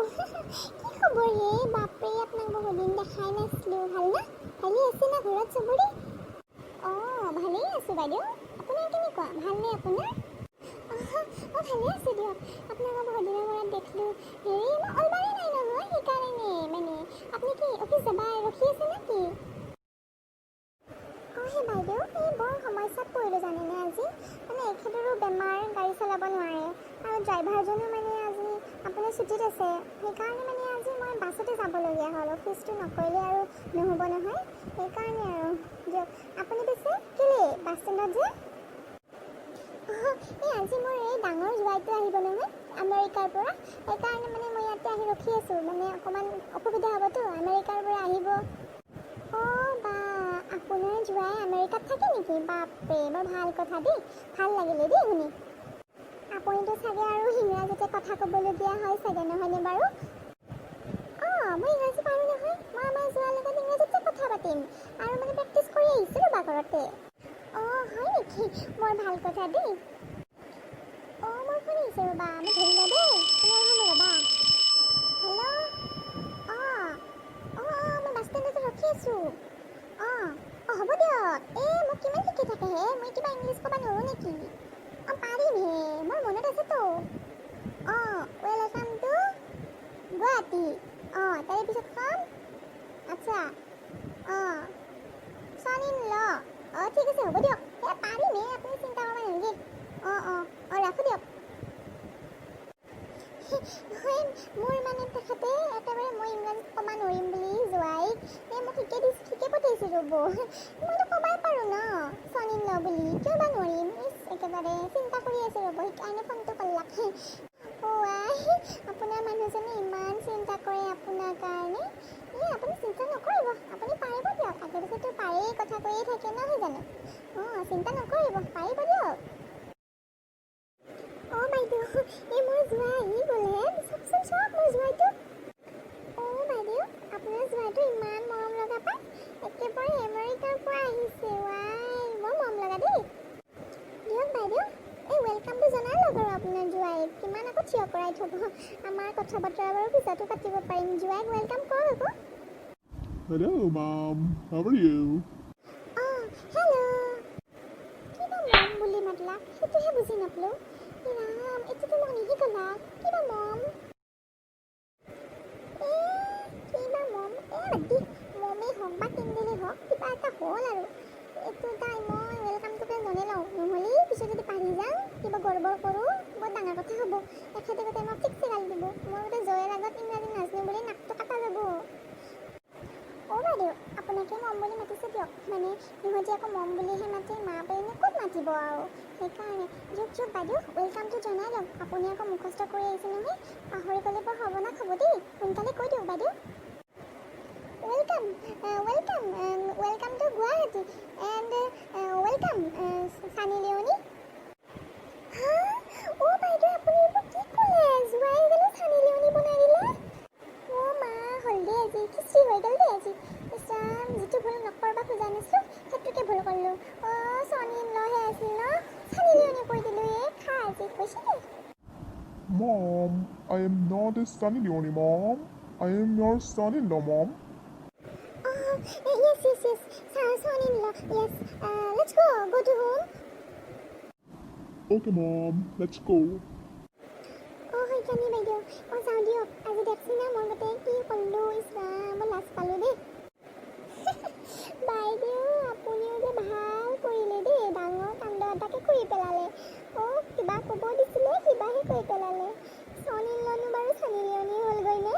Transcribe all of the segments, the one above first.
কি খবৰ হে? বাপৰে, আপোনাক বহুত দিন দেখাই নাছিলোঁ। ভালে আছে না ঘৰত চবৰে? ভালেই আছোঁ বাইদেউ। আপোনাৰ কেনেকুৱা? ভালনে আপোনাৰ? ভালে আছোঁ দিয়ক। আপোনাক বহুত দিনৰ মূৰত দেখিলোঁ। হেৰি, মই অলবাৰে নাই নহয়, সেইকাৰণে মানে আপুনি কি অফিচ যাবা ৰখি আছে নেকি? সেই বাইদেউ, এই বৰ সমস্যাত পৰিলোঁ জানেনে আজি। মানে এখেতৰো বেমাৰ, গাড়ী চলাব নোৱাৰে আৰু ড্ৰাইভাৰজনো মানে আজি আপোনাৰ ছুটীত আছে। সেইকাৰণে মানে আজি মই বাছতে যাবলগীয়া হ'ল। অফিচটো নকৰিলে আৰু নহ'ব নহয়, সেইকাৰণে আৰু দিয়ক। আপুনি পিছে কেলৈ বাছ ষ্টেণ্ডত যে? এই আজি মোৰ এই ডাঙৰ জুৱাইটো আহিব নহয় আমেৰিকাৰ পৰা, সেইকাৰণে মানে মই ইয়াতে আহি ৰখি আছোঁ। মানে অকণমান অসুবিধা হ'বতো, আমেৰিকাৰ পৰা আহিব। বা আপোনাৰ জুৱাই আমেৰিকাত থাকে নেকি? বাপৰে, বৰ ভাল কথা দেই, ভাল লাগিলে দেই শুনি। আপুনিতো চাগে আৰু ইংৰাজীতে কথা ক'বলগীয়া হয় চাগে, নহয়নে বাৰু? মই ইংৰাজী পাৰোঁ নহয়। মই আমাৰ জুৱাৰ লগত ইংৰাজীতে কথা পাতিম আৰু মানে প্ৰেক্টিচ কৰি আহিছোঁ ৰ'বা ঘৰতে। হয় নেকি? বৰ ভাল কথা দেই। মই শুনিছোঁ ৰ'বা, আমি ধৰিলোঁ দেই। তুমি ৰ'বা। হেল্ল', মই বাছ ষ্টেণ্ডতে ৰখি আছোঁ। হ'ব দিয়ক। মোক কিমান শিকি থাকে হে? মই কিবা ইংলিছ ক'ব নোৱাৰোঁ নেকি? পাৰিম হে, মোৰ মনত আছেতো। Welcome to Guwahati. তাৰে পিছত ক'ম। আচ্ছা, চন ইন ল। ঠিক আছে, হ'ব দিয়ক। পাৰিম হে, আপুনি চিন্তা কৰিব নালাগে। ৰাখোঁ দিয়ক। মোৰ মানে তেখেতে একেবাৰে মই ইংৰাজীত ক'ব নোৱাৰিম বুলি জুৱাইক মোক শিকে পঠাইছোঁ ৰ'ব। মইতো ক'বই পাৰোঁ ন, চন ইন ল বুলি, কিয় বা নোৱাৰিম? একেবাৰে চিন্তা কৰি আছে ৰ'ব, সেইকাৰণে ফোনটো কৰিলাক। আপোনাৰ মানুহজনে ইমান চিন্তা কৰে আপোনাৰ কাৰণে। আপুনি চিন্তা নকৰিব, আপুনি পাৰিব দিয়ক। আগে পিছতো পাৰেই, কথা কৈয়ে থাকে নহয় জানো? চিন্তা নকৰিব, পাৰিব দিয়ক। বাইদেউ, মোৰ জুৱাই আহি গ'লহে। চাওকচোন, চাওক মোৰ জুৱাইটো। বাইদেউ, আপোনাৰ জুৱাইটো ইমান মৰম লগা পায়। একেবাৰে আমেৰিকাৰ পৰা আহিছে। বৰ মৰম লগা দেই। দিয়ক বাইদেউ, ৱেলকামটো জনাই লওক আৰু আপোনাৰ জুৱাইক। কিমান আকৌ থিয় কৰাই থ'ব? আমাৰ কথা বতৰা বাৰু পিছতো পাতিব পাৰিম। জুৱাইক ৱেলকাম কৰক আকৌ। Hello, Mom. How are you? Hello'. কিবা মম বুলি মাতলা, সেইটোহে বুজি নাপালোঁ। ৰাম, এইটোতো মোক নিশিকালা। কিবা মম? কিবা মম? বাদ দি, মমেই হওক বা কেণ্ডেলেই হওক, কিবা এটা হ'ল আৰু। এইটো তাই মই ৱেলকামটোকে জনাই লওঁ, নহ'লে পিছত যদি পাহৰি যাওঁ, কিবা গড়বড় কৰোঁ, বৰ ডাঙৰ কথা হ'ব। এখেতে গোটেই মোক ঠিকছে গালি দিব। মই গোটেই জয়ৰ আগত ইংৰাজী নাজানো বুলি নাকটো কাটা যাব। বাইদেউ, আপোনাকে মম বুলি মাতিছে দিয়ক। মানে ইহঁতি আকৌ মম বুলিহে মাতে, মা পেৰেনে ক'ত মাতিব আৰু। সেইকাৰণে দিয়ক বাইদেউ, ৱেলকামটো জনাই লওক। আপুনি আকৌ মুখস্থ কৰি আহিছে নহয়, পাহৰি গ'লে বৰ সৰ্বনাশ হ'ব দেই। সোনকালে কৈ দিয়ক বাইদেউ। Welcome to Guwahati and welcome Sunny Leone. বাইদেউ, আপুনি এইবোৰ কি ক'লে? জুৱাই গ'লে ছানী লিয়নি বনাই দিলে। মা, হ'ল দেই আজি, খিচৰি হৈ গ'ল দেই আজি। ইছৰাম, যিটো ভুল নকৰিব খোজা নাছিলোঁ, সেইটোকে ভুল কৰিলোঁ। চন ইন লহে আছিল ন, ছানী লিয়নি কৈ দিলোঁ। খা আজি, কৈছে দেই। Mom, I am not a Sunny Leone, Mom. I am your son-in-law, Mom. Yes, son-in-law. Yes, let's go to home. Okay, Mom, let's go. হয় জানি বাইদেউ, যাওঁ দিয়ক। আজি দেখছি না মই গোটেই কি কৰিলোঁ। ইছৰাম, মই লাজ পালোঁ দেই। বাইদেউ, আপুনিও যে ভাল কৰিলে দেই, ডাঙৰ কাণ্ড এটাকে কৰি পেলালে। কিবা ক'ব দিছিলে, কিবাহে কৰি পেলালে। চন ইন লনো বাৰু ছানী লিয়নি হ'লগৈ নে?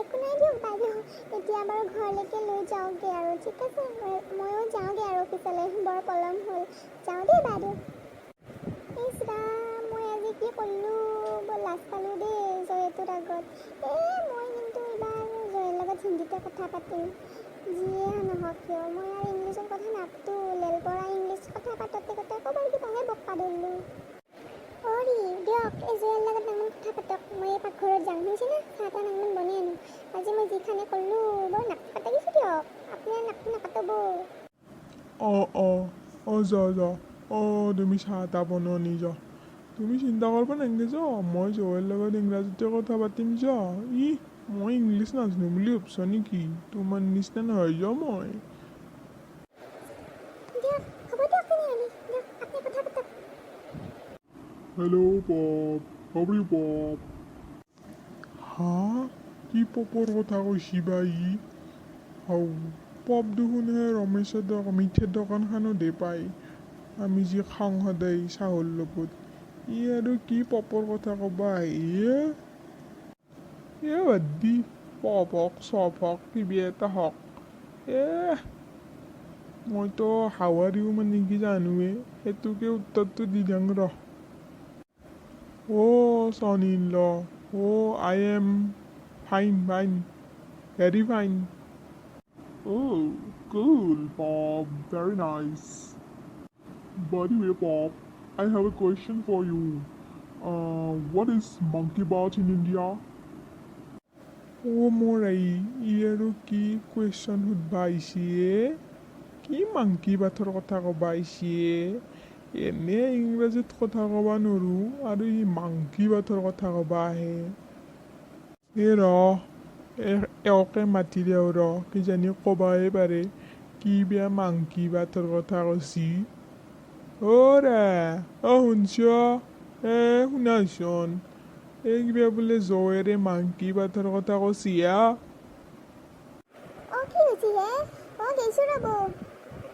একো নাই দিয়ক বাইদেউ, এতিয়া বাৰু ঘৰলৈকে লৈ যাওঁগৈ আৰু। ঠিক আছে, ময়ো যাওঁগৈ আৰু অফিচলৈ, বৰ পলম হ'ল। যাওঁ দেই বাইদেউ। ইছৰাম, মই আজি কি কৰিলোঁ, বৰ লাজ পালোঁ দেই জয়টোৰ আগত। মই কিন্তু এইবাৰ জয়ৰ লগত হিন্দীতে কথা পাতিম। যিয়ে নহওক কিয়, মই আৰু ইংলিছত কথা নাপাতোঁ। লেলপৰা ইংলিছ কথা পাতোঁতে ক'বাৰ কিবাহে বকপা ধৰিলোঁ। দিয়ক, এই জয়ৰ লগত নাঙমান কথা পাতক। মই এই পাকঘৰত যাম, শুনিছে না? চাহ নাঙমান বনাই আনো। আজি মই যিখানে কৰিলোঁ, বৰ নাকটো কাটাইছোঁ দিয়ক। আপোনাৰ নাকটো নাকাটাব। যা। তুমি চাহ-তাহ বনোৱা নি যা। তুমি চিন্তা কৰিব নালাগে যা মই জয়ৰ লগত ইংৰাজীতে কথা পাতিম যা মই ইংলিছ নাজানো বুলি ভাবছ নেকি তোমাৰ নিচিনা নহয় যা মই দিয়ক হ'ব দিয়ক তেনেহ'লে দিয়ক আপুনি কথা পাতক hello' pop how are you pop হা কি পপৰ কথা কৈছি বা হাও পপ দেখোন হে ৰমেশৰ মিঠাইৰ দোকানখনো দে পায় আমি যি খাওঁ সদায় চাহৰ লগত আৰু কি পপৰ কথা ক'বা আহিয়ে বাদ দি পপ হওক চপ হওক কিবা এটা হওক মইতো হাৱাৰিও মানে কি জানোৱে সেইটোকে উত্তৰটো দি দিওঁ ৰ চনিল I am fine very fine cool Bob very nice by the way Bob I have a question for you what is monkey bat in India মোৰ ই আৰু কি কুৱেশ্যন সুধবা আহিছে কি মাংকি বাথৰ কথা ক'বা আহিছে এনে ইংৰাজীত কথা ক'বা নোৱাৰোঁ আৰু ই মাংকি বাথৰ কথা ক'বা আহে এওঁকে মাতি দেও কিজানি ক'বাই পাৰে কি বেয়া মাংকি বাথৰ কথা কৈছি শুনছ শুনাচোন কিবা বোলে জয়েৰে মাংকি বাথৰ কথা কৈছি কি হৈছে গৈছোঁ ৰ'ব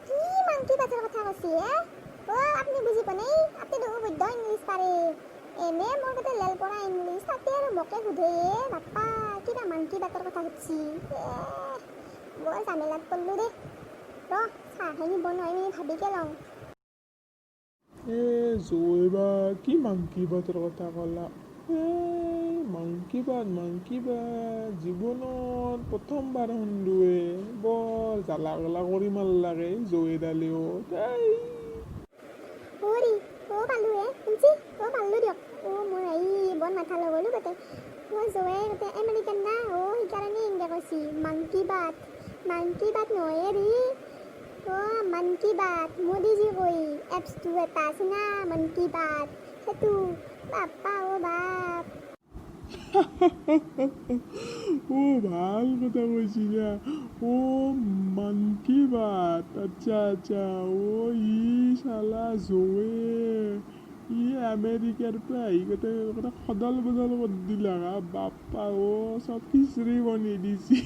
কি মাংকি বাথৰ কথা কৈছে আপুনি বুজি পোৱা নাই আপুনি দেখোন বৈদ্য ইংলিছ পাৰে এনে মোৰ গোটেই লেল পৰা ইংলিছ তাতে আৰু মোকে সোধে বাপ্পা কিবা মাংকি বাথৰ কথা সুধছি বৰ জামেলাত পৰিলোঁ দেই চাহখিনি বনাই মেলি ভাবিকে লওঁ জয় বা কি মাংকি বাথৰ কথা ক'লা মাংকি বাট জীৱনত প্ৰথমবাৰ শুনলোৱে বৰ জ্বালা গলা কৰি মাৰলাকে জয়দালেও পালোঁ শুনছি পালোঁ দিয়ক মোৰ বৰ মাথা লগলো গোটেই মই জয়ে গোটেই আমেৰিকান না সেইকাৰণে এনেকৈ কৈছি মাংকি বাট নহয় ৰি মন কি বাত মোদীজী কৈ এপছটো এটা আছে না মন কি বাত সেইটো বাপ্পা বাপ ভাল কথা কৈছি না মন কি বাত আচ্ছা ই চালা জয়ে আমেৰিকাৰ পৰা আহি গোটেই সদল বদল কৰি দিলা বাপ্পা চব খিচৰি বনি দিছি